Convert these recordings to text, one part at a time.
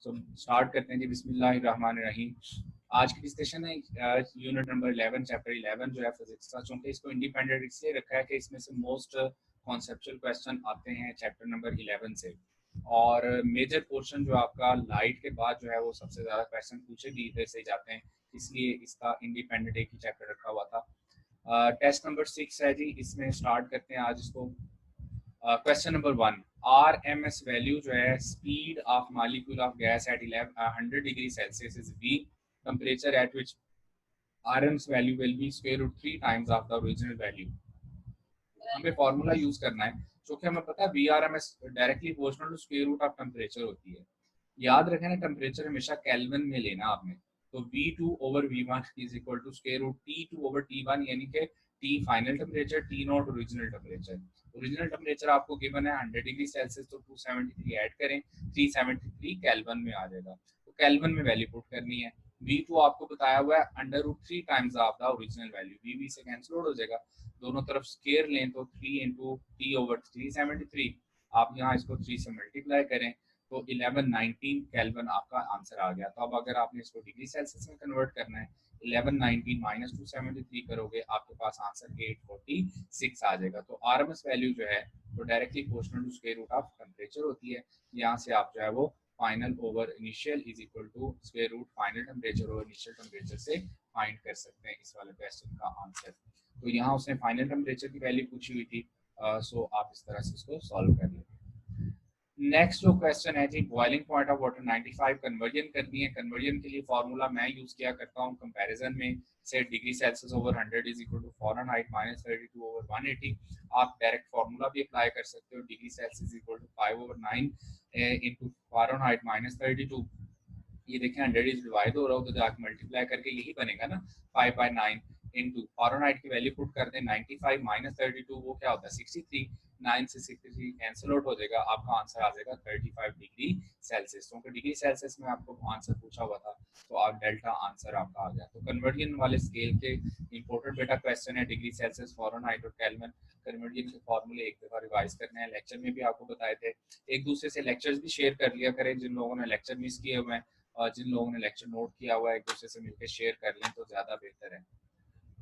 So start करते हैं जी, बिस्मिल्लाहिर्रहमानिर्रहीम। आज की डिस्कशन है यूनिट नंबर 11 चैप्टर 11 जो है फिजिक्स का। चूंकि इसको इंडिपेंडेंट इसलिए रखा है कि इसमें से मोस्ट कॉन्सेप्चुअल क्वेश्चन आते हैं चैप्टर नंबर 11 से, और मेजर पोर्शन जो आपका लाइट के बाद जो है वो सबसे ज़्यादा क्वेश्चन पूछे भी इधर से जाते हैं, इसलिए इसका इंडिपेंडेंट एक ही चैप्टर रखा हुआ था। टेस्ट नंबर 6 है जी, इसमें स्टार्ट करते हैं आज इसको। Question number 1, R M S value जो है speed of molecule of gas at 100 degree Celsius is V, temperature at which R M S value will be square root 3 times of the original value. हमें formula use करना है, क्योंकि हमें पता है V R M S directly proportional to square root of temperature होती है। याद रखें ना, टेम्परेचर हमेशा केल्विन में लेना आपने। तो V2 over V1 is equal to square root T2 over T1, यानी कि T final temperature, T not original temperature. Original temperature आपको गिवन है 100 डिग्री सेल्सियस, तो 273 ऐड करें, 373 केल्विन में आ जाएगा। तो केल्विन में वैल्यू पुट करनी है। V2 आपको बताया हुआ है under root 3 times of the original value, V से कैंसिल हो जाएगा, दोनों तरफ स्केयर लें तो 3 इंटू टी ओवर 373, आप यहाँ इसको 3 से मल्टीप्लाई करें तो 1119 केल्विन आपका आंसर आ गया। तो अब अगर आपने इसको डिग्री सेल्सियस में कन्वर्ट करना है, 1119 माइनस 273 करोगे, आपके पास आंसर 846 आ जाएगा। तो आरएमएस वैल्यू जो है वो directly proportional to square root of temperature होती है। यहाँ से आप जो है वो final over initial is equal to square root final temperature over initial temperature से फाइंड कर सकते हैं इस वाले क्वेश्चन का आंसर। तो यहाँ उसने फाइनल टेम्परेचर की वैल्यू पूछी हुई थी, सो आप इस तरह से इसको सॉल्व कर लेंगे। नेक्स्ट जो क्वेश्चन है जी, boiling point of water 95 conversion करनी है। कन्वर्जन के लिए फॉर्मूला मैं यूज किया करता हूँ कंपैरिजन में से, degree Celsius over 100 is equal to Fahrenheit minus 32 over 180। आप डायरेक्ट फॉर्मूला भी अप्लाई कर सकते हो, degree Celsius equal to 5 over 9 into Fahrenheit minus 32। ये देखें 100 इज डिवाइड हो रहा हो तो जाकर मल्टीप्लाई करके यही बनेगा ना, 5/9 इंटू फ़ारेनहाइट की वैल्यू पुट कर दें 95 माइनस 32, वो क्या होता है 63, 9 से 63 कैंसिल आउट हो जाएगा, आपका आंसर आ जाएगा 35 डिग्री सेल्सियस। क्योंकि डिग्री सेल्सियस में आपको आंसर पूछा हुआ था, तो आप डेल्टा आंसर आपका आ गया। तो कन्वर्जन वाले स्केल के इंपॉर्टेंट बेटा क्वेश्चन है, डिग्री सेल्सियस, फ़ारेनहाइट और केल्विन। कन्वर्जन के फॉर्मूले एक दफा रिवाइज करने हैं, लेक्चर में भी आपको बताए थे। एक दूसरे से लेक्चर्स भी शेयर कर लिया करें, जिन लोगों ने लेक्चर मिस किए हुए हैं और जिन लोगों ने लेक्चर नोट किया हुआ है, एक दूसरे से मिलकर शेयर कर लें तो ज़्यादा बेहतर है।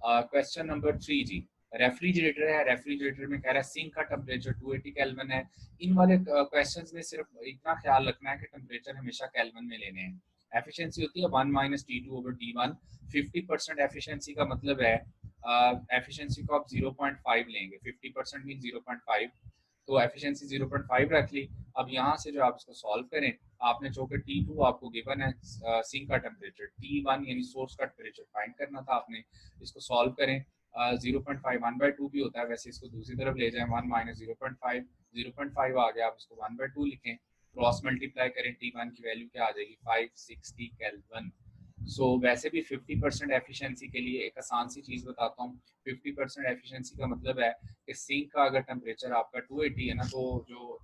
क्वेश्चन नंबर 3 जी, रेफ्रिजरेटर है। रेफ्रिजरेटर में कह रहा है सिंक का टेम्परेचर 280 केल्विन है। इन वाले क्वेश्चंस में सिर्फ इतना ख्याल रखना है कि टेम्परेचर हमेशा केल्विन में लेने हैं। एफिशिएंसी होती है 1 minus T2 over T1। 50% efficiency का मतलब है एफिशिएंसी को आप 0.5 लेंगे, 50% मीन 0.5, तो एफिशिएंसी 0.5 रख ली। अब यहाँ से जो आप इसको सॉल्व करें, आपने जो कि T2 आपको गिवन है सिंक का टेम्परेचर, T1 यानी सोर्स का टेम्परेचर फाइंड करना था आपने, इसको सॉल्व करें। 0.5 1/2 भी होता है, वैसे इसको दूसरी तरफ ले जाएं, 1 माइनस 0.5, 0.5 आ गया, आप इसको 1/2 लिखें, क्रॉस मल्टीप्लाई करें, T1 की वैल्यू क्या आ जाएगी 560 केल्विन। सो वैसे भी 50% एफिशिएंसी के लिए एक आसान सी चीज़ बताता हूँ। 50% एफिशिएंसी का मतलब है कि सिंक का अगर टेम्परेचर आपका 280 है ना, तो जो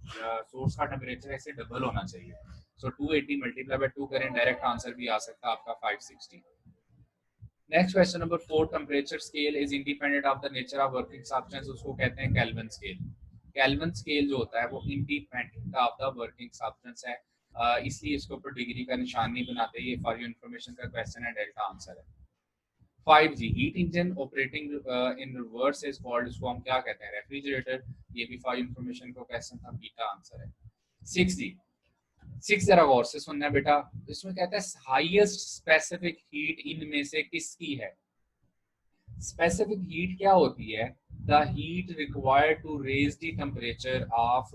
सोर्स का टेम्परेचर है इससे डबल होना चाहिए। सो 280 मल्टीप्लाई बाय 2 करें, डायरेक्ट आंसर भी आ सकता है आपका 560। Next question number 4, temperature scale is independent of the nature of working substance, उसको कहते हैं केल्विन स्केल। केल्विन स्केल जो होता है वो independent of the working substance है, इसलिए इसके ऊपर डिग्री का निशान नहीं बनाते। ये फॉर योर इन्फॉर्मेशन का क्वेश्चन है, डेल्टा आंसर है। 5G, heat engine operating in reverse is called, इसको हम क्या कहते हैं रेफ्रिजरेटर। ये भी फॉर इन्फॉर्मेशन का क्वेश्चन था, बीटा आंसर है। 6G, 6 जरा गौर से सुनना बेटा, इसमें कहता है हाईएस्ट स्पेसिफिक हीट इनमें से किसकी है। स्पेसिफिक हीट क्या होती है, the heat required to raise the temperature of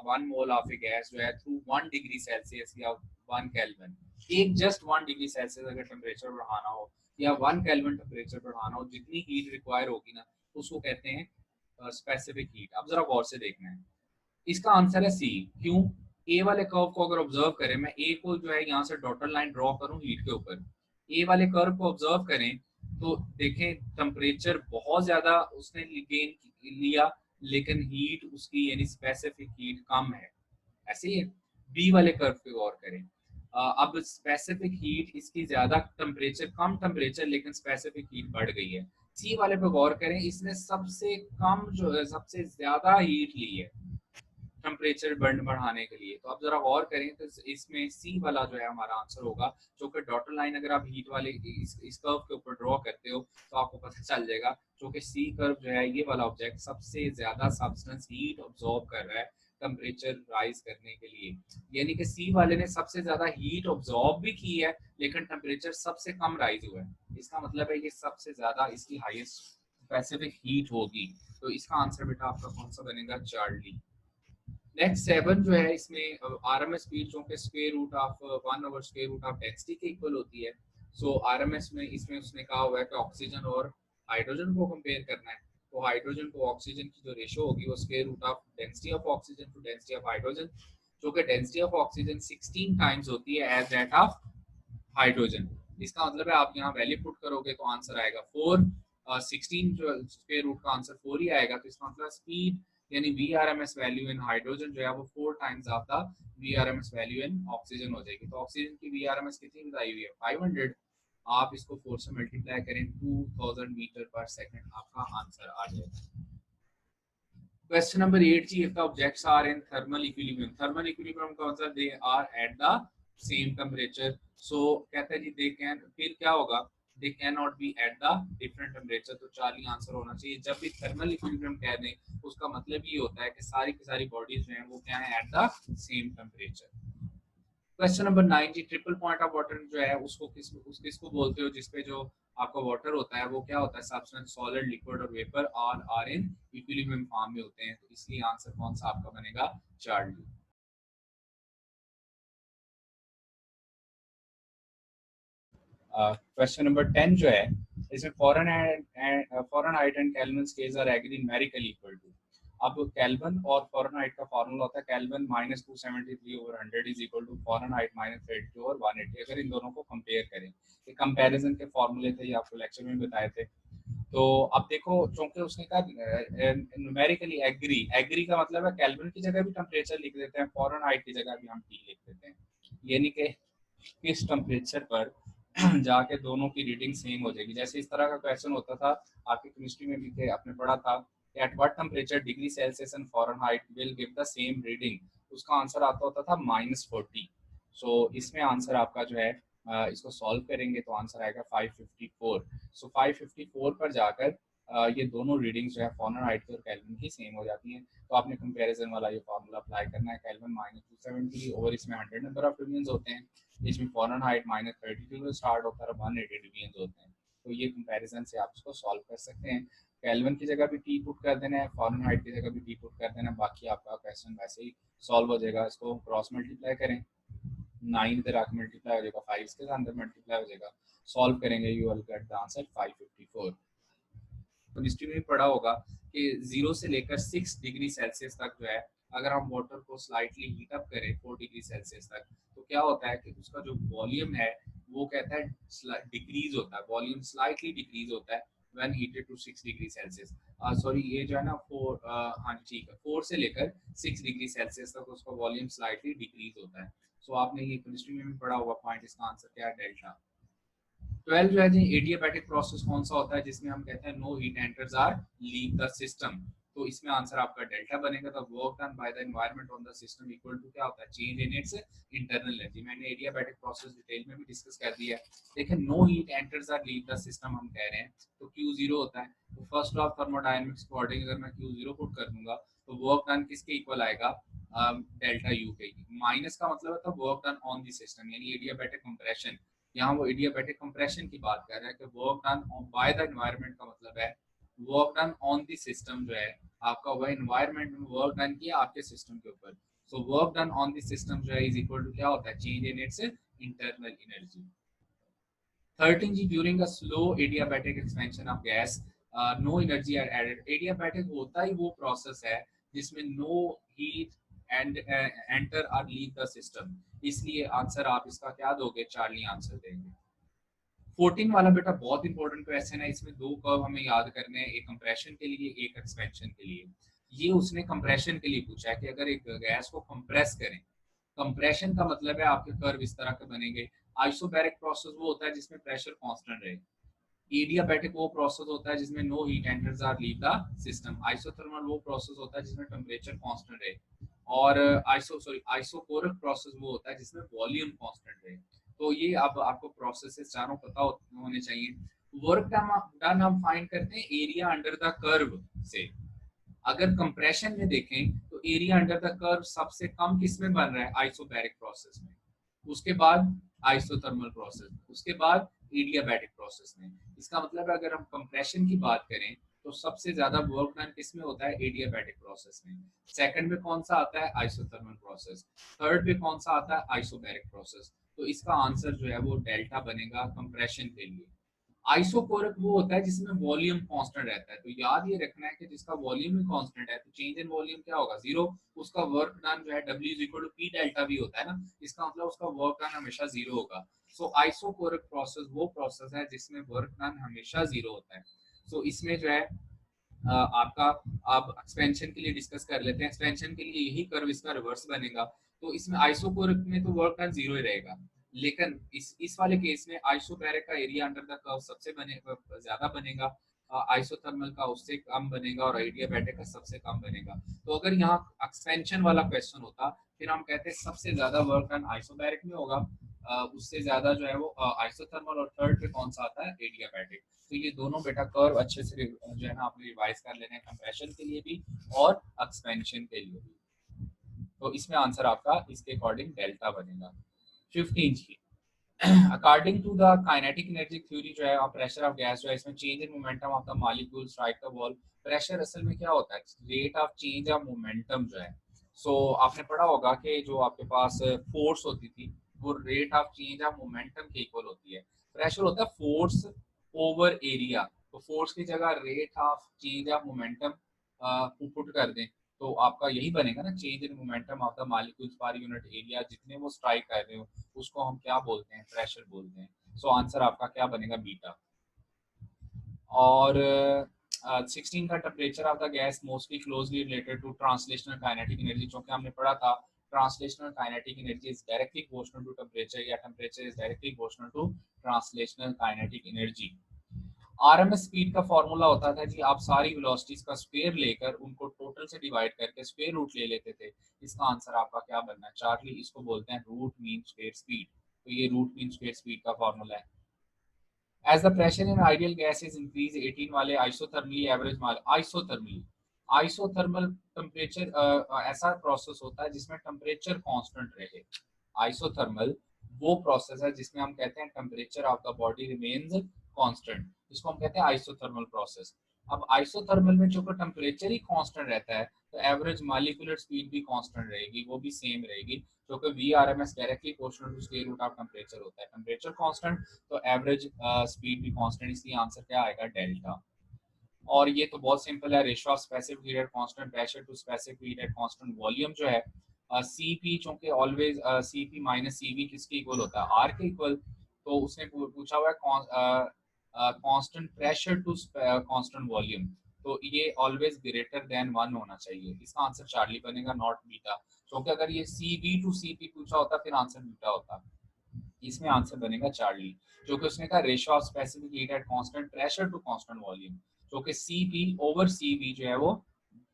1 mole of a gas जो है थ्रू 1 डिग्री सेल्सियस या 1 केल्विन। एक जस्ट 1 डिग्री सेल्सियस अगर टेम्परेचर बढ़ाना हो या 1 केल्विन टेम्परेचर बढ़ाना हो, जितनी हीट रिक्वायर होगी ना, उसको कहते हैं स्पेसिफिक हीट। अब जरा गौर से देखना है, इसका आंसर है सी। क्यों? ए वाले कर्व को अगर ऑब्जर्व करें, मैं ए को जो है यहाँ से डॉटेड लाइन ड्रॉ करूँ हीट के ऊपर, ए वाले कर्व को ऑब्जर्व करें तो देखें टेम्परेचर बहुत ज्यादा उसने गेन लिया, लेकिन हीट उसकी यानी स्पेसिफिक हीट कम है। ऐसे ही है। बी वाले कर्व पे गौर करें, अब स्पेसिफिक हीट इसकी ज्यादा, टेम्परेचर कम टेम्परेचर लेकिन स्पेसिफिक हीट बढ़ गई है। सी वाले पे गौर करें, इसने सबसे कम जो है सबसे ज्यादा हीट ली है, टेम्परेचर बढ़ाने के लिए। तो आप जरा गौर करें तो इसमें सी वाला जो है हमारा आंसर होगा, जो कि डॉटर लाइन अगर आप हीट वाले इस कर्व के ऊपर ड्रॉ करते हो तो आपको पता चल जाएगा, जो कि सी कर्व जो है ये वाला ऑब्जेक्ट सबसे ज्यादा सब्सटेंस हीट ऑब्जॉर्ब कर रहा है टेम्परेचर राइज करने के लिए। यानी कि सी वाले ने सबसे ज्यादा हीट ऑब्जॉर्ब भी की है लेकिन टेम्परेचर सबसे कम राइज हुआ है। इसका मतलब है कि सबसे ज्यादा इसकी हाईएस्ट स्पेसिफिक हीट होगी। तो इसका आंसर बेटा आपका कौन सा बनेगा? चार्ली। नेक्स्ट 7 जो है इसमें आरएमएस स्पीड जो कि स्क्वायर रूट ऑफ 1/√ऑफ डेंसिटी के इक्वल होती है। सो आरएमएस में इसमें उसने कहा हुआ है कि ऑक्सीजन और हाइड्रोजन को कंपेयर करना है। तो हाइड्रोजन को ऑक्सीजन की जो रेशो होगी वो square root of density of oxygen to density of hydrogen, जो कि डेंसिटी ऑफ ऑक्सीजन 16 टाइम्स होती है एज दैट ऑफ हाइड्रोजन। इसका मतलब है आप यहाँ वैल्यू पुट करोगे तो आंसर आएगा 4। 16 जो स्क्वायर रूट का आंसर 4 ही आएगा। तो इसका मतलब स्पीड यानी V R M S value in hydrogen जो है वो 4 times of the V R M S value in oxygen हो जाएगी। तो ऑक्सीजन की वी आर एम एस कितनी बताई हुई है? 500। आप इसको 4 से मल्टीप्लाई करें 2000 मीटर पर सेकंड, आपका आंसर आ जाएगा। Question number 8 ji, if the objects are in thermal equilibrium, thermal equilibrium का मतलब they are at the same temperature, so कहते हैं जी they can, फिर क्या होगा? They cannot be at the different temperature। तो चार्ली आंसर होना चाहिए। जब भी thermal equilibrium कह दें उसका मतलब ये होता है कि सारी की सारी बॉडीज जो हैं वो क्या है? at the same temperature। Question number 9 जी, ट्रिपल पॉइंट ऑफ वाटर जो है उसको किसको बोलते हो? जिसपे जो आपका वाटर होता है वो क्या होता है? सब्सटेंस, सॉलिड, लिक्विड और vapour all are in equilibrium form में होते हैं। तो इसलिए आंसर कौन सा आपका बनेगा? चार्ली। क्वेश्चन नंबर 10 जो है इसमें Fahrenheit and Kelvin scales are agree numerically equal to. अब केल्विन और फॉरेनहाइट का फॉर्मूला होता है Kelvin -273/100 is equal to Fahrenheit -32/180। अगर इन दोनों को कंपेयर करें, ये कंपैरिजन के फॉर्मूले थे, ये आपको लेक्चर में बताए थे। तो अब देखो, चूंकि उसने कहा न्यूमेरिकली एग्री, एग्री का मतलब है केल्विन की जगह भी टेम्परेचर लिख देते हैं, फॉरेनहाइट की जगह भी हम टी लिख देते हैं। यानी कि किस टेम्परेचर पर जाके दोनों की रीडिंग सेम हो जाएगी। जैसे इस तरह का क्वेश्चन होता था आपकी केमिस्ट्री में भी थे, आपने पढ़ा था at what temperature degree Celsius and Fahrenheit will give the same reading. उसका आंसर आता होता था -40। सो इसमें आंसर आपका जो है इसको सॉल्व करेंगे तो आंसर आएगा 554। सो 554 पर जाकर ये दोनों रीडिंग्स जो है फॉरेनहाइट की और केल्विन की सेम हो जाती हैं। तो आपने कंपैरिजन वाला ये फार्मूला अप्लाई करना है। केल्विन -270 और इसमें 100 नंबर ऑफ डिवीजन होते हैं, इसमें फॉरेनहाइट -32 से स्टार्ट होता है और 180 डिवीजन होते हैं। तो ये कंपैरिजन से आप इसको सॉल्व कर सकते हैं। केल्विन की जगह भी टी पुट कर देना है, फॉरेनहाइट की जगह भी टी पुट कर देना है, बाकी आपका क्वेश्चन वैसे ही सॉल्व हो जाएगा। इसको क्रॉस मल्टीप्लाई करें, 9 इधर आके मल्टीप्लाई हो जाएगा, 5 इसके अंदर मल्टीप्लाई हो जाएगा, सॉल्व करेंगे you will get the answer 554। तो हिस्ट्री में पढ़ा होगा कि 0 से लेकर 6 डिग्री सेल्सियस तक जो है अगर हम वाटर को स्लाइटली हीट अप करें 4 डिग्री सेल्सियस तक, तो क्या होता है कि उसका जो वॉल्यूम है वो कहता है डिक्रीज होता है, वॉल्यूम स्लाइटली डिक्रीज होता है when heated to 6 degree Celsius. Sorry, ये जो है ना 4, हाँ ठीक है, 4 से लेकर 6 डिग्री सेल्सियस तक उसका वॉल्यूम स्लाइटली डिक्रीज होता है। सो आपने ये केमिस्ट्री में भी पढ़ा होगा पॉइंट, इसका आंसर क्या है? डेल्टा। 12 जो है जी, एडियाबैटिक प्रोसेस कौन सा होता है जिसमें हम कहते हैं no heat enters or leave the system. तो इसमें आंसर आपका डेल्टा बनेगा। The work done by the environment on the system equal to क्या होता है? Change in its internal energy. मैंने एडियाबैटिक प्रोसेस डिटेल में भी डिस्कस कर दिया है। देखिए, no heat enters or leave the system हम कह रहे हैं तो Q0 होता है। तो फर्स्ट लॉ ऑफ थर्मोडायनामिक्स के अकॉर्डिंग अगर मैं Q0 पुट कर दूंगा तो वर्क डन किसके इक्वल आएगा? डेल्टा यू के। माइनस का मतलब है work done on the system, यानी एडियाबैटिक कंप्रेशन। यहाँ वो एडियाबैटिक कंप्रेशन की बात कर रहा है कि work done by the environment का मतलब है work done on the system जो है आपका वह एनवायरनमेंट में वर्क डन किया आपके सिस्टम के ऊपर। So work done on the system जो है इज इक्वल टू क्या होता है? Change in its internal energy. 13 जी, during a slow adiabatic expansion of gas no energy are added. Adiabatic होता ही वो प्रोसेस है जिसमें नो हीट एंड एंटर और लीव द सिस्टम। इसलिए आंसर आप इसका क्या दोगे? चार्ली आंसर देंगे। 14 वाला बेटा बहुत इंपॉर्टेंट क्वेश्चन है। इसमें दो कर्व हमें याद करने हैं, एक कंप्रेशन के लिए एक एक्सपेंशन के लिए। ये उसने कंप्रेशन के लिए पूछा है कि अगर एक गैस को कंप्रेस करें, कंप्रेशन का मतलब है आपके कर्व इस तरह के बनेंगे। आइसोबैरिक प्रोसेस वो होता है जिसमें प्रेशर कांस्टेंट रहे। एडियाबैटिक वो प्रोसेस होता है जिसमें no heat enters or leave the system. Isothermal वो प्रोसेस होता है जिसमें टेम्परेचर कांस्टेंट रहे। और आइसोकोरिक प्रोसेस वो होता है जिसमें वॉल्यूम कांस्टेंट रहे। तो ये अब आपको प्रोसेसेस चारों पता होने चाहिए। वर्क डन हम फाइंड करते हैं एरिया अंडर द कर्व से। अगर कंप्रेशन में देखें तो एरिया अंडर द कर्व सबसे कम किस में बन रहा है, आइसोबैरिक प्रोसेस में, उसके बाद आइसोथर्मल प्रोसेस, उसके बाद एडियाबैटिक प्रोसेस में। इसका मतलब है अगर हम कंप्रेशन की बात करें तो सबसे ज्यादा वर्क डन किस में होता है, एडियाबैटिक प्रोसेस में। सेकंड में कौन सा आता है, आइसोथर्मल प्रोसेस। थर्ड में कौन सा आता है, आइसोबैरिक प्रोसेस। तो इसका आंसर जो है वो डेल्टा बनेगा कंप्रेशन के लिए। आइसोकोरिक वो होता है जिसमें वॉल्यूम कांस्टेंट रहता है। तो याद ये रखना है कि जिसका वॉल्यूम ही कांस्टेंट है तो चेंज इन वॉल्यूम क्या होगा, जीरो। उसका वर्क डन जो है W is equal to P delta भी होता है ना, इसका मतलब उसका वर्क डन हमेशा जीरो होगा। सो आइसोकोरिक प्रोसेस वो प्रोसेस है जिसमें वर्क डन हमेशा जीरो होता है। सो इसमें जो है आपका, आप एक्सपेंशन के लिए डिस्कस कर लेते हैं। एक्सपेंशन के लिए यही कर्व इसका रिवर्स बनेगा। तो इसमें आइसोकोरिक में तो वर्क डन जीरो ही रहेगा, लेकिन इस वाले केस में आइसोबैरिक का एरिया अंडर द कर्व सबसे ज्यादा बनेगा, आइसोथर्मल का उससे कम बनेगा और एडियाबैटिक का सबसे कम बनेगा। तो अगर यहाँ एक्सपेंशन वाला क्वेश्चन होता फिर हम कहते हैं सबसे ज्यादा वर्क डन आइसोबैरिक में होगा, उससे ज्यादा जो है वो आइसोथर्मल, और थर्ड पे कौन सा आता है, एडियाबैटिक। तो ये दोनों बेटा कर्व अच्छे से जो है ना आपने रिवाइज कर लेने हैं, कंप्रेशन के लिए भी और एक्सपेंशन के लिए भी। तो इसमें आंसर आपका इसके अकॉर्डिंग डेल्टा बनेगा। 15 जी, according to the kinetic energy theory जो है, प्रेशर ऑफ गैस जो है, इसमें change in momentum of the molecule strike the wall. Pressure असल में क्या होता है, rate of change of momentum जो है। सो आपने पढ़ा होगा कि जो आपके पास फोर्स होती थी वो rate of change of momentum के इक्वल होती है। प्रेशर होता है फोर्स ओवर एरिया। तो फोर्स की जगह rate of change of momentum put कर दें तो आपका यही बनेगा ना, change in momentum of the molecules per unit area, जितने वो स्ट्राइक कर रहे हो उसको हम क्या बोलते हैं, प्रेशर बोलते हैं। सो आंसर आपका क्या बनेगा, बीटा। और 16 का temperature of the gas mostly closely related to translational kinetic energy, क्योंकि हमने पढ़ा था translational kinetic energy is directly proportional to temperature, या temperature is directly proportional to translational kinetic energy. RMS speed का फॉर्मूला होता था कि आप सारी वेलोसिटीज का स्क्वायर लेकर उनको टोटल से डिवाइड करके स्क्वायर रूट ले लेते थे। इसका आंसर आपका क्या बनना है, चार्ली। इसको बोलते हैं रूट मीन स्क्वायर स्पीड। तो ये रूट मीन स्क्वायर स्पीड का फॉर्मूला है। As the pressure in ideal gas is increase 18 वाले आइसोथर्मली एवरेज माल आइसोथर्मली आइसोथर्मल टेम्परेचर ऐसा प्रोसेस होता है जिसमें टेम्परेचर कांस्टेंट रहे। आइसोथर्मल वो प्रोसेस है जिसमें हम कहते हैं temperature of the body remains constant, इसको हम कहते हैं आइसोथर्मल प्रोसेस। अब आइसोथर्मल में जो टेम्परेचर ही कांस्टेंट रहता है तो एवरेज मॉलिक्यूलर स्पीड भी कांस्टेंट रहेगी, वो भी सेम रहेगी, जो कि V R M S directly proportional to square root of temperature होता है। टेम्परेचर कांस्टेंट तो एवरेज स्पीड भी कांस्टेंट, इसलिए आंसर क्या आएगा, डेल्टा। और ये तो बहुत सिंपल है, ratio of specific heat at constant pressure to specific heat at constant volume जो है, सीपी चूंकि ऑलवेज सीपी माइनस सीवी किसके इक्वल होता है, आर के इक्वल। तो उसने पूछा हुआ है constant pressure to constant volume, तो ये ऑलवेज ग्रेटर देन 1 होना चाहिए। इसका आंसर चार्ली बनेगा, नॉट बीटा। क्योंकि अगर ये सीबी टू सीपी पूछा होता फिर आंसर बीटा होता। इसमें आंसर बनेगा चार्ली, जो कि उसने कहा ratio of specific heat at constant pressure to constant volume, जो कि सीपी ओवर सीवी जो है वो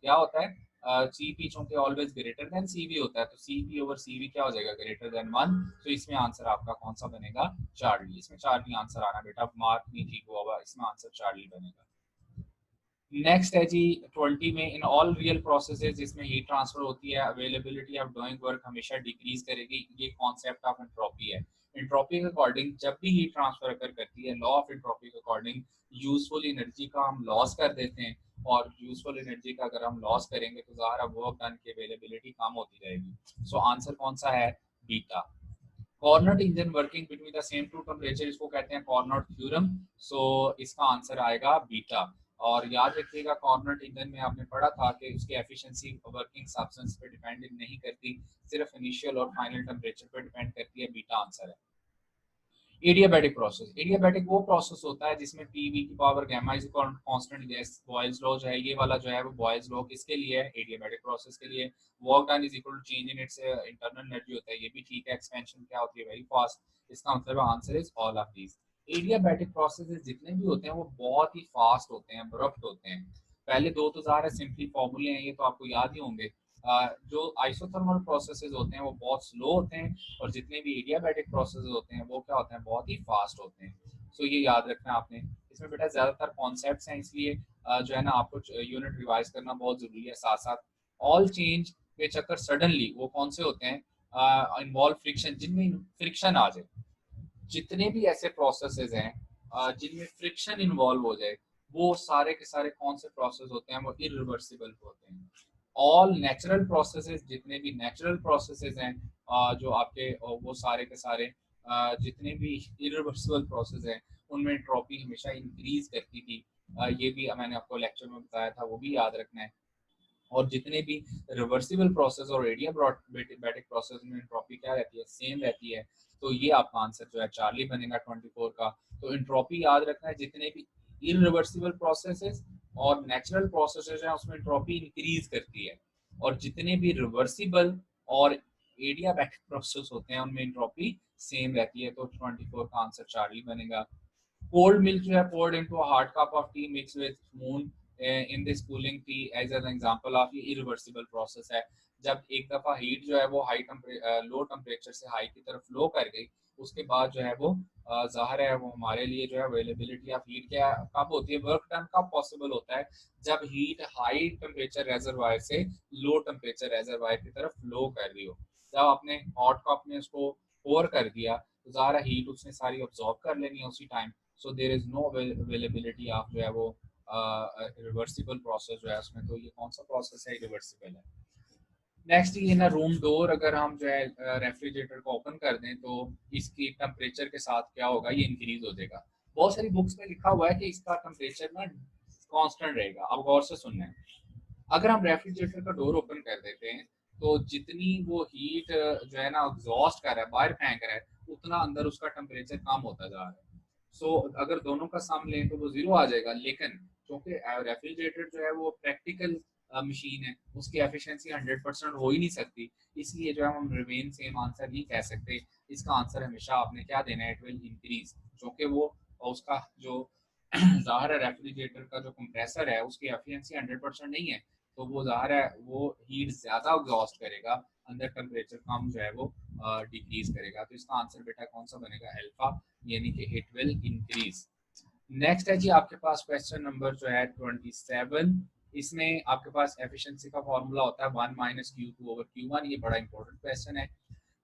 क्या होता है, सीपी चूंकि ऑलवेज ग्रेटर देन सीवी होता है तो सीपी ओवर सीवी क्या हो जाएगा, ग्रेटर देन 1। तो इसमें आंसर आपका कौन सा बनेगा, चार्ली। इसमें चार्ली आंसर आना बेटा, मार्क नहीं ठीक हुआ होगा, इसमें आंसर चार्ली बनेगा। नेक्स्ट है जी 20 में, इन ऑल रियल प्रोसेसेस जिसमें हीट ट्रांसफर होती है अवेलेबिलिटी ऑफ डूइंग वर्क हमेशा डिक्रीज करेगी। ये कॉन्सेप्ट ऑफ एंट्रोपी है। एंट्रोपी के अकॉर्डिंग जब भी हीट ट्रांसफर अकर करती है, लॉ ऑफ एंट्रोपी के अकॉर्डिंग यूजफुल एनर्जी का हम लॉस कर देते हैं, और यूजफुल एनर्जी का अगर हम लॉस करेंगे तो ज़ाहिर वर्क डन की अवेलेबिलिटी कम होती जाएगी। सो आंसर कौन सा है, beta. Carnot engine working between the same two temperature, इसको कहते हैं कॉर्नट थ्योरम। सो इसका आंसर आएगा बीटा। और याद रखिएगा कॉर्नट इंजन में आपने पढ़ा था कि उसकी एफिशिएंसी वर्किंग सब्सटेंस पे डिपेंड नहीं करती, सिर्फ इनिशियल और फाइनल टेम्परेचर पे डिपेंड करती है। बीटा आंसर है। एडियाबैटिक प्रोसेस, एडियाबैटिक वो प्रोसेस होता है जिसमें पीवी की power gamma is constant gas, Boyle's law जो है ये वाला जो है वो बॉयल्स लॉ किसके लिए है, एडियाबैटिक प्रोसेस के लिए। Work done is equal to change in its internal energy होता है, ये भी ठीक है। एक्सपेंशन क्या होती है, वेरी फास्ट। इसका मतलब answer is all of these. Adiabatic processes जितने भी होते हैं वो बहुत ही फास्ट होते हैं, अब्रप्ट होते हैं। पहले दो तो ज़ाहिर है सिंपली फॉर्मूले हैं, ये तो आपको याद ही होंगे। जो आइसोथर्मल प्रोसेसेस होते हैं वो बहुत स्लो होते हैं, और जितने भी एडियाबैटिक प्रोसेस होते हैं वो क्या होते हैं, बहुत ही फास्ट होते हैं। सो ये याद रखना आपने। इसमें बेटा ज़्यादातर कॉन्सेप्ट्स हैं, इसलिए जो है ना आपको यूनिट रिवाइज करना बहुत ज़रूरी है। साथ साथ all change which occur suddenly, वो कौन से होते हैं, इन्वॉल्व फ्रिक्शन, जिनमें फ्रिक्शन आ जाए। जितने भी ऐसे प्रोसेसेस हैं जिनमें फ्रिक्शन इन्वॉल्व हो जाए, वो सारे के सारे कौन से प्रोसेस होते हैं, वो इरिवर्सिबल होते हैं। ऑल नेचुरल प्रोसेसेस, जितने भी नेचुरल प्रोसेसेस हैं जो आपके वो सारे के सारे जितने भी इरिवर्सिबल प्रोसेस हैं, उनमें एंट्रोपी हमेशा इंक्रीज करती थी। ये भी मैंने आपको लेक्चर में बताया था, वो भी याद रखना है। और जितने भी रिवर्सिबल प्रोसेस और एडियाबैटिक प्रोसेस में एंट्रोपी क्या रहती है, सेम रहती है। तो ये आपका आंसर जो है चार्ली बनेगा 24 का। तो एंट्रोपी याद रखना है, जितने भी इरिवर्सिबल प्रोसेसेस और नेचुरल प्रोसेसेस हैं उसमें एंट्रोपी इंक्रीज करती है, और जितने भी रिवर्सिबल और एडियाबैटिक प्रोसेस होते हैं उनमें एंट्रोपी सेम रहती है। तो 24 का आंसर चार्ली बनेगा। कोल्ड मिल्क जो है poured into a hot cup of tea mixed with spoon in this cooling tea as an example of ये irreversible process है। जब एक दफा हीट जो है वो लो टेम्परेचर से हाई की तरफ फ्लो कर गई, उसके बाद जो है वो जाहिर है वो हमारे लिए जो है अवेलेबिलिटी ऑफ हीट क्या कब होती है, वर्क डन कब पॉसिबल होता है, जब हीट हाई टेम्परेचर रेजरवायर से लो टेम्परेचर रेजरवायर की तरफ फ्लो कर रही हो। जब आपने हॉट कप में उसको पोर कर दिया, तो ज़ाहिर है हीट उसने सारी ऑब्जॉर्ब कर लेनी है उसी time. So there is no availability of जो है वो रिवर्सिबल प्रोसेस जो है उसमें। तो ये कौन सा प्रोसेस है, रिवर्सिबल है। नेक्स्ट ये ना रूम डोर, अगर हम जो है रेफ्रिजरेटर को ओपन कर दें तो इसकी टेम्परेचर के साथ क्या होगा, ये इंक्रीज हो जाएगा। बहुत सारी बुक्स में लिखा हुआ है कि इसका टेम्परेचर ना कांस्टेंट रहेगा। अब गौर से सुनना है, अगर हम रेफ्रिजरेटर का डोर ओपन कर देते हैं तो जितनी वो हीट जो है ना एग्जॉस्ट कर रहा है, बाहर फेंक रहा है, उतना अंदर उसका टेम्परेचर कम होता जा रहा है। सो अगर दोनों का सम लें तो वो जीरो आ जाएगा। लेकिन क्योंकि रेफ्रिजरेटर जो है वो प्रैक्टिकल मशीन है, उसकी एफिशिएंसी 100% हो ही नहीं सकती, इसलिए जो है हम रिमेन सेम आंसर नहीं कह सकते। इसका आंसर हमेशा आपने क्या देना है, इट विल इंक्रीज, क्योंकि वो उसका जो ज़ाहिर है रेफ्रिजरेटर का जो कंप्रेसर है उसकी एफिशिएंसी 100% नहीं है, तो वो ज़ाहिर है वो हीट ज़्यादा एग्जॉस्ट करेगा, अंदर टेम्परेचर कम जो है वो डिक्रीज करेगा। तो इसका आंसर बेटा कौन सा बनेगा, अल्फा, यानी कि इट विल इंक्रीज। नेक्स्ट है जी आपके पास क्वेश्चन नंबर जो है 27। इसमें आपके पास एफिशिएंसी का फॉर्मूला होता है 1 - Q2/Q1। ये बड़ा इंपॉर्टेंट क्वेश्चन है।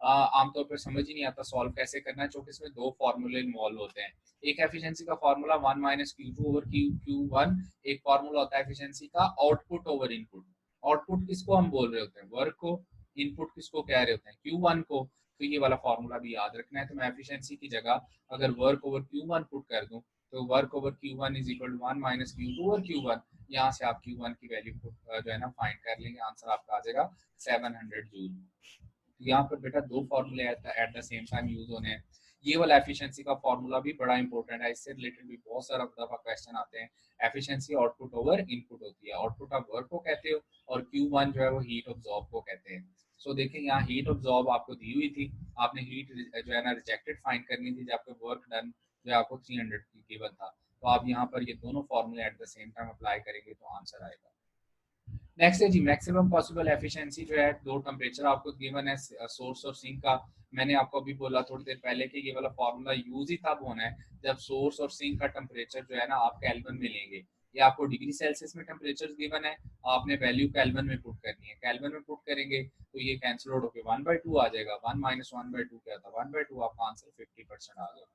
आमतौर पर समझ ही नहीं आता सॉल्व कैसे करना है, क्योंकि इसमें दो फॉर्मूले इन्वॉल्व होते हैं। एक एफिशिएंसी का फॉर्मूला 1 - Q2/Q1, एक फॉर्मूला होता है एफिशिएंसी का आउटपुट ओवर इनपुट। आउटपुट किसको हम बोल रहे होते हैं, वर्क को। इनपुट किसको कह रहे होते हैं, Q1 को। तो ये वाला फॉर्मूला भी याद रखना है। तो मैं एफिशिएंसी की जगह अगर वर्क ओवर Q1 पुट कर दूं, तो work over Q1 is equal to 1 - Q2/Q1। यहाँ से आप Q1 की वैल्यू जो है ना फाइंड कर लेंगे, आंसर आपका आ जाएगा 700 जूल। तो यहाँ पर बेटा दो फॉर्मूले at the same time use होने हैं। ये वाला एफिशिएंसी का फॉर्मूला भी बड़ा इंपॉर्टेंट है, इससे रिलेटेड भी बहुत सारा दफा क्वेश्चन आते हैं। एफिशिएंसी आउटपुट ओवर इनपुट होती है, आउटपुट आप वर्क को कहते हो और Q1 जो है वो हीट ऑब्जॉर्ब को कहते हैं। सो देखिए यहाँ हीट ऑब्जॉर्ब आपको दी हुई थी, आपने हीट जो है ना रिजेक्टेड फाइंड करनी थी, जबकि वर्क डन जो है आपको 300 की गिवन था। तो आप यहाँ पर ये दोनों फॉर्मूले at the same time apply करेंगे तो आंसर आएगा। नेक्स्ट है जी मैक्सिमम पॉसिबल एफिशिएंसी जो है, दो टेम्परेचर आपको गिवन है सोर्स और सिंक का। मैंने आपको अभी बोला थोड़ी देर पहले कि ये वाला फॉर्मूला यूज ही तब होना है जब सोर्स और सिंक का टेम्परेचर जो है ना आप केल्विन में लेंगे। ये आपको डिग्री सेल्सियस में टेम्परेचर गिवन है, आपने वैल्यू केल्विन में पुट करनी है। केल्विन में पुट करेंगे तो ये कैंसिल आउट होकर 1/2 आ जाएगा। 1 - 1/2 क्या था, 1/2। आपका आंसर 50% आ जाएगा।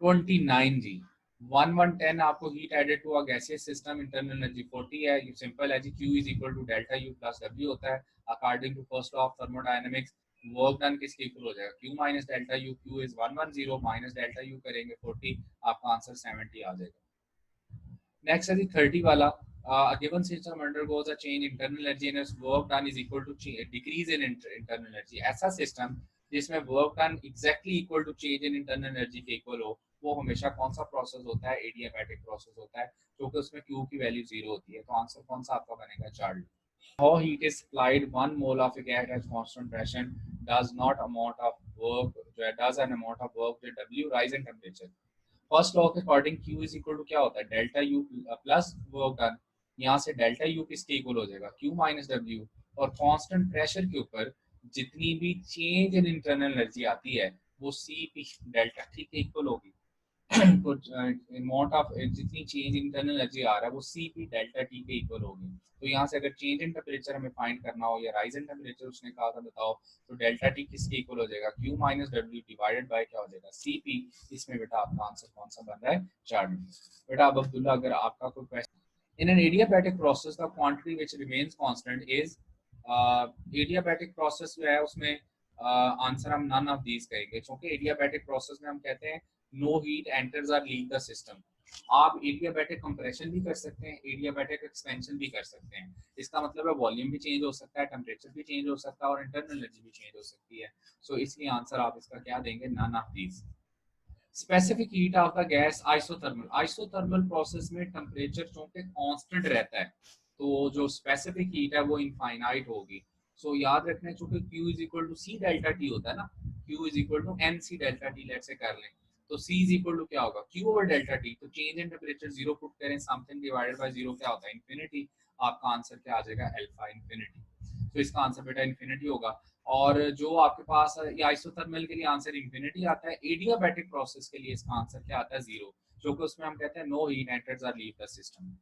29 जी 1110 आपको heat added to a gaseous system, internal energy 40 है। ये सिंपल है जी, Q is equal to delta U plus W होता है according to first law of thermodynamics. Work done किसके इक्वल हो जाएगा, Q minus delta U. Q is 110 minus delta U करेंगे 40, आपका आंसर 70 आ जाएगा। नेक्स्ट है जी 30 वाला, a given system undergoes a change internal energy and its work done is equal to decrease in internal energy। ऐसा system जिसमें work done exactly equal to change in internal energy के equal हो, वो हमेशा कौन सा प्रोसेस होता है, एडियाबैटिक प्रोसेस होता है, क्योंकि उसमें Q की वैल्यू जीरो होती है। तो आंसर कौन सा आपका बनेगा, chart. How heat is supplied, 1 mole of a gas at constant pressure does not amount of work does an amount of work with W rise in temperature। First law के according Q is equal to क्या होता है, delta U plus work done. यहाँ से delta U किसके equal हो जाएगा, Q minus W, और कांस्टेंट प्रेशर के ऊपर जितनी भी चेंज इन इंटरनल एनर्जी आती है वो सी पी डेल्टा टी के इक्वल होगी। तो अमाउंट ऑफ जितनी चेंज इंटरनल एनर्जी आ रहा है वो सी पी डेल्टा टी के इक्वल होगी। तो यहाँ से अगर चेंज इन टेम्परेचर हमें फाइंड करना हो या राइज इन टेम्परेचर उसने कहा था बताओ, तो डेल्टा टी किसके इक्वल हो जाएगा, Q minus W divided by क्या हो जाएगा, सी पी। इसमें बेटा आपका आंसर कौन सा बन रहा है, 4 डिग्री। बेटा अब अब्दुल्ला अगर आपका कोई question, in an adiabatic process the quantity which remains constant is adiabatic process जो है उसमें आंसर हम none of these कहेंगे, क्योंकि adiabatic process में हम कहते हैं no heat enters or leave the system। आप एडियाबैटिक कंप्रेशन भी कर सकते हैं, एडियाबैटिक एक्सपेंशन भी कर सकते हैं। इसका मतलब है वॉल्यूम भी चेंज हो सकता है, टेम्परेचर भी चेंज हो सकता है और इंटरनल एनर्जी भी चेंज हो सकती है। सो इसलिए आंसर आप इसका क्या देंगे, none of these. Specific heat of the gas isothermal, isothermal process में टेम्परेचर चूंकि कांस्टेंट रहता है तो जो स्पेसिफिक हीट है वो इनफाइनाइट होगी। सो याद रखना है चूंकि Q is equal to C delta T होता है ना, Q is equal to N C delta T, let से कर लें तो C इज इक्वल टू क्या होगा, Q ओवर डेल्टा टी। तो change in temperature zero put करें, समथिंग डिवाइडेड बाय जीरो क्या होता है, इंफिनिटी। आपका आंसर क्या आ जाएगा, अल्फा इंफिनिटी। तो इसका आंसर बेटा इंफिनिटी होगा। और जो आपके पास ये आइसोथर्मल के लिए आंसर इंफिनिटी आता है, एडियाबैटिक प्रोसेस के लिए इसका आंसर क्या आता है, जीरो, जो कि उसमें हम कहते हैं नो हीट एंटर्स और leave the system.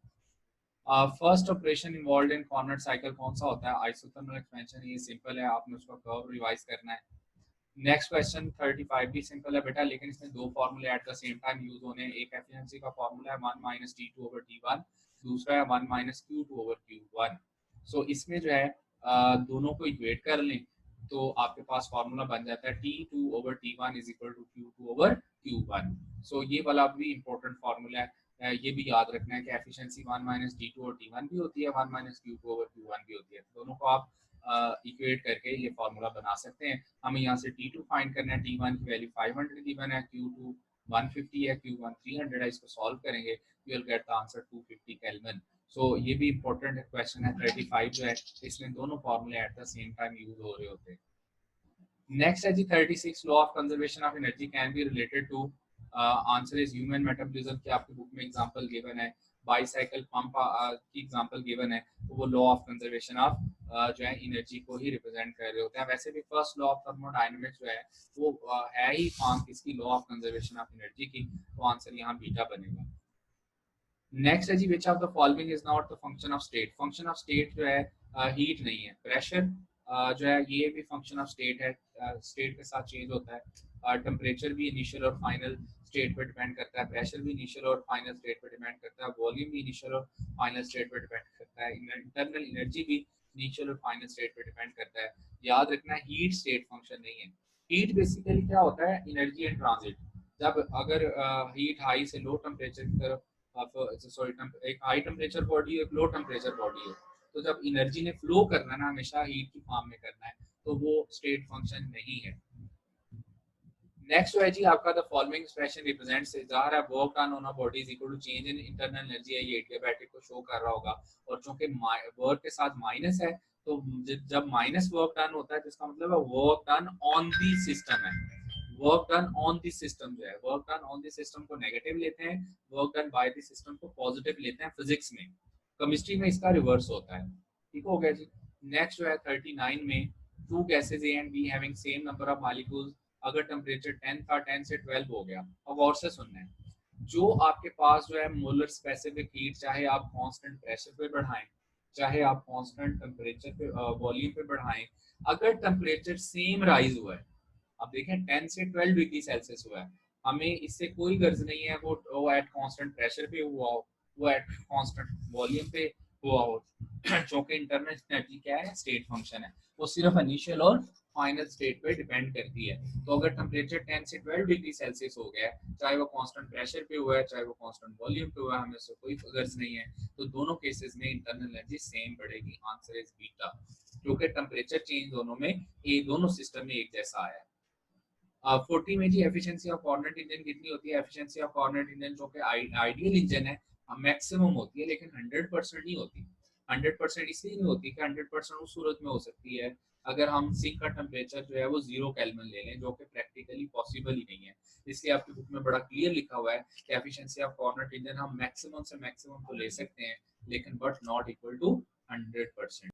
First operation involve in corner cycle कौन सा होता है, आइसोथर्मल एक्सपेंशन। ये सिंपल है, आपने उसका कर्व रिवाइज करना है। नेक्स्ट क्वेश्चन 35 भी सिंपल है बेटा, लेकिन इसमें दो फॉर्मूले at the same time use होने हैं। एक एफिशिएंसी का फॉर्मूला है 1 माइनस T2 ओवर T1, दूसरा है 1 माइनस Q2 ओवर Q1। सो इसमें जो है दोनों को इक्वेट कर लें तो आपके पास फॉर्मूला बन जाता है T2 over T1 is equal to Q2 over Q1। So ये वाला भी इंपॉर्टेंट फॉर्मूला है। ये भी याद रखना है कि एफिशिएंसी 1 माइनस T2 और T1 भी होती है, 1 माइनस Q2 ओवर Q1 भी होती है। दोनों को आप इक्वेट करके ये फॉर्मूला बना सकते हैं। हमें यहाँ से T2 फाइंड करना है, T1 की वैल्यू 500 गिवन है, Q2 150 है, Q1 300 है। इसको सॉल्व करेंगे you will get the answer 250 kelvin. So ये भी इंपॉर्टेंट क्वेश्चन है 35 जो है, इसमें दोनों फॉर्मूले at the same time use हो रहे होते हैं। नेक्स्ट है जी 36, law of conservation of energy can be related to, answer is human metabolism की आपकी बुक में एग्जांपल गिवन है, बाईसाइकिल पंप की एग्जांपल गिवन है, तो वो लॉ ऑफ कंजर्वेशन ऑफ जो है एनर्जी को ही रिप्रेजेंट कर रहे होते हैं। वैसे भी फर्स्ट लॉ ऑफ थर्मोडायनामिक्स जो है वो है ही फॉर्म किसकी, law of conservation of energy की। तो आंसर यहाँ बीटा बनेगा। नेक्स्ट है जी which of the following is not the function of state, function of state जो है हीट नहीं है, प्रेशर जो है ये भी फंक्शन ऑफ स्टेट है, स्टेट के साथ चेंज होता है। टेम्परेचर भी इनिशियल और फाइनल स्टेट पे डिपेंड करता है, प्रेशर भी इनिशियल और फाइनल स्टेट पे डिपेंड करता है, वॉल्यूम भी इनिशियल और फाइनल स्टेट पे डिपेंड करता है, इंटरनल एनर्जी भी इनिशियल और फाइनल स्टेट पे डिपेंड करता है। याद रखना हीट स्टेट फंक्शन नहीं है। हीट बेसिकली क्या होता है, एनर्जी इन ट्रांजिट। जब अगर हीट हाई से लो टेम्परेचर की तरफ, सॉरी एक हाई टेम्परेचर बॉडी है, एक लो टेम्परेचर बॉडी है, तो जब एनर्जी ने फ्लो करना है ना, हमेशा हीट की फॉर्म में करना है, तो वो स्टेट फंक्शन नहीं है। नेक्स्ट है जी आपका द फॉलोइंग एक्सप्रेशन रिप्रेजेंट्स, ज़ाहिर है work done on a body is equal to change in internal energy है, ये एडियाबैटिक को शो कर रहा होगा। और चूंकि वर्क के साथ माइनस है तो जब माइनस वर्क डन होता है तो इसका मतलब है work done on the system है। Work done on the system जो है, work done on the system को नेगेटिव लेते हैं, work done by the system को पॉजिटिव लेते हैं फिजिक्स में। केमिस्ट्री में इसका रिवर्स होता है। ठीक हो गया जी। नेक्स्ट जो है 39 में, to gases A and be having same number of molecules, अगर टेम्परेचर 10 था 10 से 12 हो गया। अब और से सुनना है, जो आपके पास जो है मोलर स्पेसिफिक हीट, चाहे आप कांस्टेंट प्रेशर पे बढ़ाएं, चाहे आप कांस्टेंट टेम्परेचर पे वॉल्यूम पे बढ़ाएं, अगर टेम्परेचर सेम राइज हुआ है, अब देखें 10 से 12 डिग्री सेल्सियस हुआ है, हमें इससे कोई गर्ज नहीं है वो एट कांस्टेंट प्रेशर पे हुआ हो, वो एट कांस्टेंट वॉल्यूम पे हुआ हो, क्योंकि इंटरनल एनर्जी क्या है, स्टेट फंक्शन है, वो सिर्फ इनिशियल और फाइनल स्टेट पे डिपेंड करती है। तो अगर टेम्परेचर 10 से 12 डिग्री सेल्सियस हो गया है, चाहे वो कांस्टेंट प्रेशर पे हुआ है, चाहे वो कांस्टेंट वॉल्यूम पे हुआ है, हमें से कोई गर्ज नहीं है, तो दोनों केसेस में इंटरनल एनर्जी सेम बढ़ेगी। आंसर इज बीटा, क्योंकि टेम्परेचर चेंज दोनों में, ये दोनों सिस्टम में एक जैसा आया है। 40 में जी एफिशिएंसी ऑफ कॉर्नेट इंजन कितनी होती है, एफिशिएंसी ऑफ कॉर्नेट इंजन जो कि आइडियल इंजन है मैक्सिमम होती है, लेकिन 100% नहीं होती। 100% इसलिए नहीं होती कि 100% उस सूरत में हो सकती है अगर हम सिंक का टेम्परेचर जो है वो 0 केल्विन ले लें, जो कि प्रैक्टिकली पॉसिबल ही नहीं है। इसलिए आपकी बुक में बड़ा क्लियर लिखा हुआ है कि एफिशिएंसी ऑफ कॉर्नर टेंजन हम मैक्सिमम से मैक्सिमम तो ले सकते हैं, लेकिन बट नॉट इक्वल टू 100%।